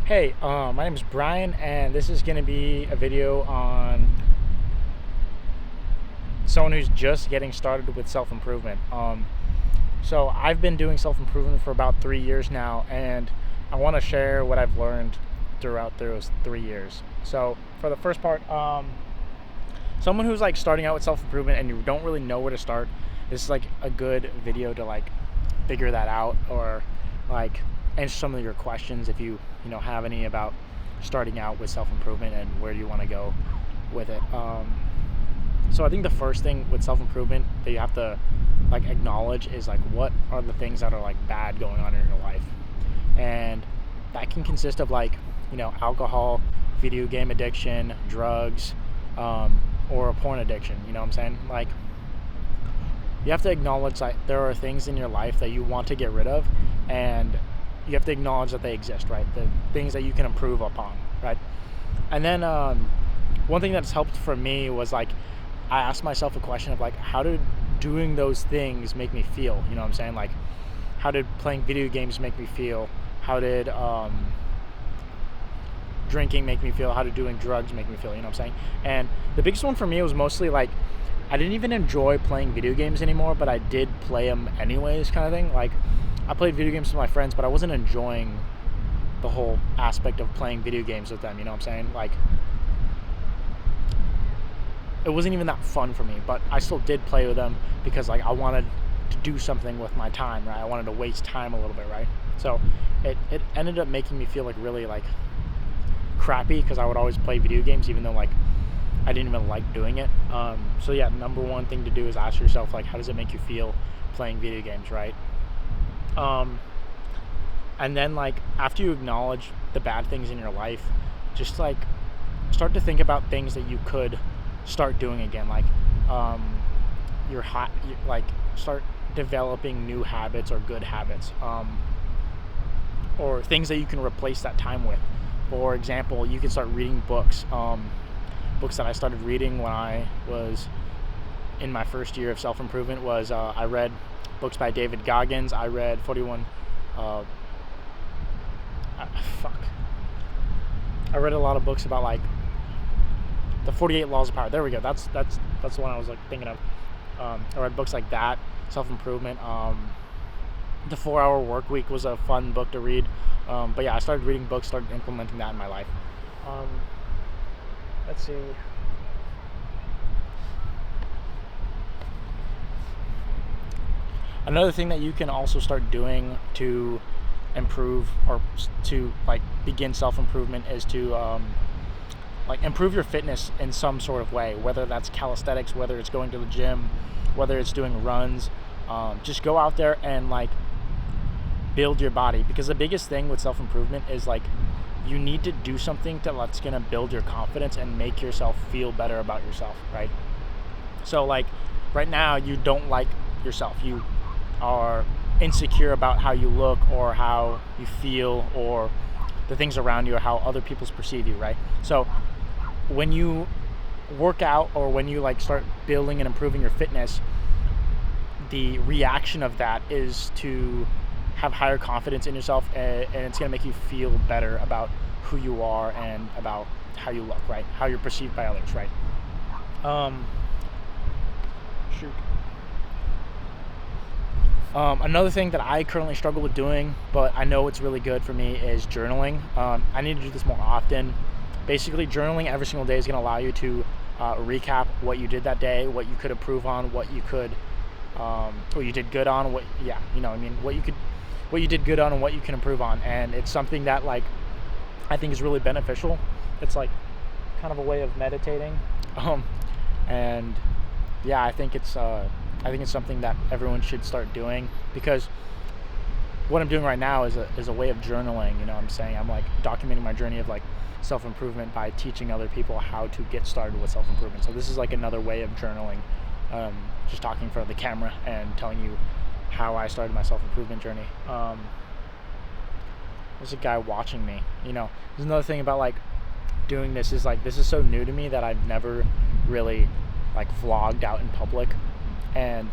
Hey, my name is Brian, and this is going to be a video on someone who's just getting started with self-improvement. So I've been doing self-improvement for about 3 years now, and I want to share what I've learned throughout those 3 years. So for the first part, someone who's like starting out with self-improvement and you don't really know where to start, this is like a good video to like figure that out, or like answer some of your questions if you have any about starting out with self-improvement and where do you want to go with it. So I think the first thing with self-improvement that you have to like acknowledge is like what are the things that are like bad going on in your life, and that can consist of like alcohol, video game addiction, drugs, or a porn addiction. You know what I'm saying? Like, you have to acknowledge that there are things in your life that you want to get rid of, and you have to acknowledge that they exist, right? The things that you can improve upon, right? And then one thing that's helped for me was like I asked myself a question of like, how did doing those things make me feel? You know what I'm saying? Like, how did playing video games make me feel? How did drinking make me feel? How did doing drugs make me feel? You know what I'm saying? And the biggest one for me was mostly like I didn't even enjoy playing video games anymore, but I did play them anyways, kind of thing. Like, I played video games with my friends, but I wasn't enjoying the whole aspect of playing video games with them. You know what I'm saying? Like, it wasn't even that fun for me, but I still did play with them because like I wanted to do something with my time, right? I wanted to waste time a little bit, right? So it ended up making me feel like really like crappy because I would always play video games even though like I didn't even like doing it. So yeah, number one thing to do is ask yourself like, how does it make you feel playing video games, right? And then like after you acknowledge the bad things in your life, just like start to think about things that you could start doing again. Like like start developing new habits or good habits, or things that you can replace that time with. For example, you can start reading books. Books that I started reading when I was in my first year of self-improvement was I read books by David Goggins. I read 41 I read a lot of books about like the 48 laws of power. There we go. That's the one I was like thinking of. I read books like that, self-improvement. The 4 Hour Work Week was a fun book to read. But yeah, I started reading books, started implementing that in my life. Let's see. Another thing that you can also start doing to improve or to like begin self-improvement is to like improve your fitness in some sort of way, whether that's calisthenics, whether it's going to the gym, whether it's doing runs. Just go out there and like build your body, because the biggest thing with self-improvement is like you need to do something that's going to build your confidence and make yourself feel better about yourself, right? So like right now you don't like yourself, you are insecure about how you look or how you feel or the things around you or how other people perceive you, right? So when you work out or when you like start building and improving your fitness, the reaction of that is to have higher confidence in yourself, and it's going to make you feel better about who you are and about how you look, right? How you're perceived by others, right? Another thing that I currently struggle with doing, but I know it's really good for me, is journaling. I need to do this more often. Basically, journaling every single day is going to allow you to recap what you did that day, what you could improve on, what you did good on, what you did good on and what you can improve on. And it's something that like I think is really beneficial. It's like kind of a way of meditating. And yeah, I think it's something that everyone should start doing, because what I'm doing right now is a way of journaling. You know what I'm saying? I'm like documenting my journey of like self-improvement by teaching other people how to get started with self-improvement. So this is like another way of journaling, just talking in front of the camera and telling you how I started my self-improvement journey. There's a guy watching me. There's another thing about like doing this is like this is so new to me that I've never really like vlogged out in public. And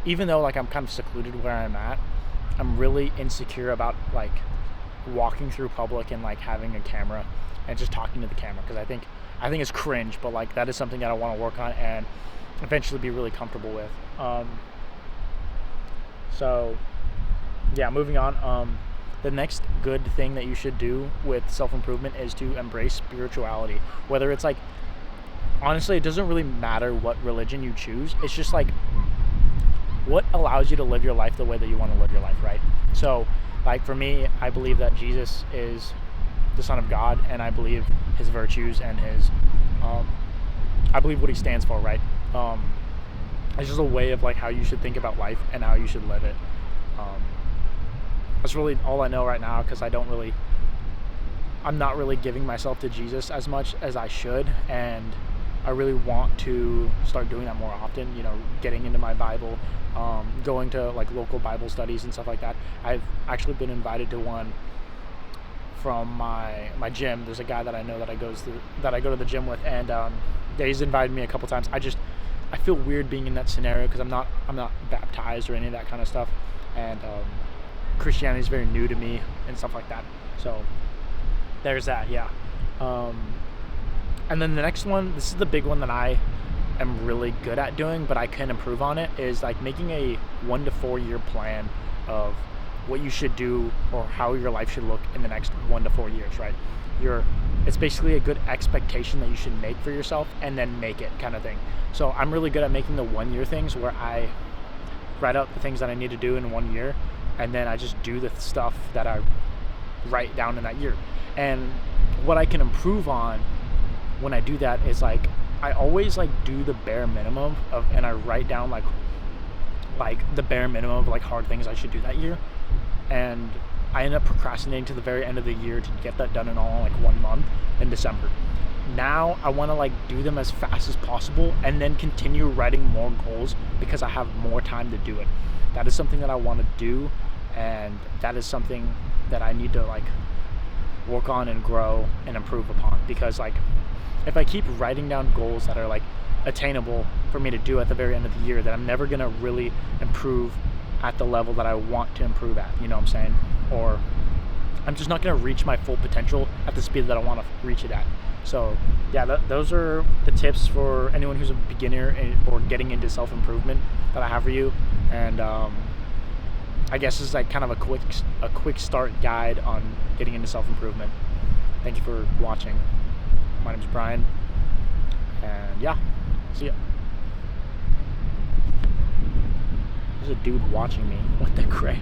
even though like I'm kind of secluded where I'm at, I'm really insecure about like walking through public and like having a camera and just talking to the camera, because I think it's cringe, but like that is something that I want to work on and eventually be really comfortable with. So yeah, moving on. The next good thing that you should do with self-improvement is to embrace spirituality. Whether it's like, honestly, it doesn't really matter what religion you choose. It's just like what allows you to live your life the way that you want to live your life, right? So like for me, I believe that Jesus is the Son of God, and I believe his virtues and his I believe what he stands for, right? It's just a way of like how you should think about life and how you should live it. That's really all I know right now, because I'm not really giving myself to Jesus as much as I should, and I really want to start doing that more often, getting into my Bible, going to like local Bible studies and stuff like that. I've actually been invited to one from my gym. There's a guy that I know that I go to the gym with, and he's invited me a couple times. I feel weird being in that scenario because I'm not baptized or any of that kind of stuff, and Christianity is very new to me and stuff like that. So there's that, yeah. And then the next one, this is the big one that I am really good at doing, but I can improve on it, is like making a 1 to 4 year plan of what you should do or how your life should look in the next 1 to 4 years, right? It's basically a good expectation that you should make for yourself and then make it, kind of thing. So I'm really good at making the 1 year things, where I write out the things that I need to do in 1 year, and then I just do the stuff that I write down in that year. And what I can improve on when I do that is like I always like do the bare minimum and I write down like the bare minimum of like hard things I should do that year, and I end up procrastinating to the very end of the year to get that done in all like 1 month in December. Now I want to like do them as fast as possible and then continue writing more goals, because I have more time to do it. That is something that I want to do, and that is something that I need to like work on and grow and improve upon, because like if I keep writing down goals that are like attainable for me to do at the very end of the year, then I'm never going to really improve at the level that I want to improve at, you know what I'm saying? Or I'm just not going to reach my full potential at the speed that I want to reach it at. So yeah, those are the tips for anyone who's a beginner or getting into self-improvement that I have for you. And I guess this is like kind of a quick start guide on getting into self-improvement. Thank you for watching. My name's Brian, and yeah, see ya. There's a dude watching me. What the crap?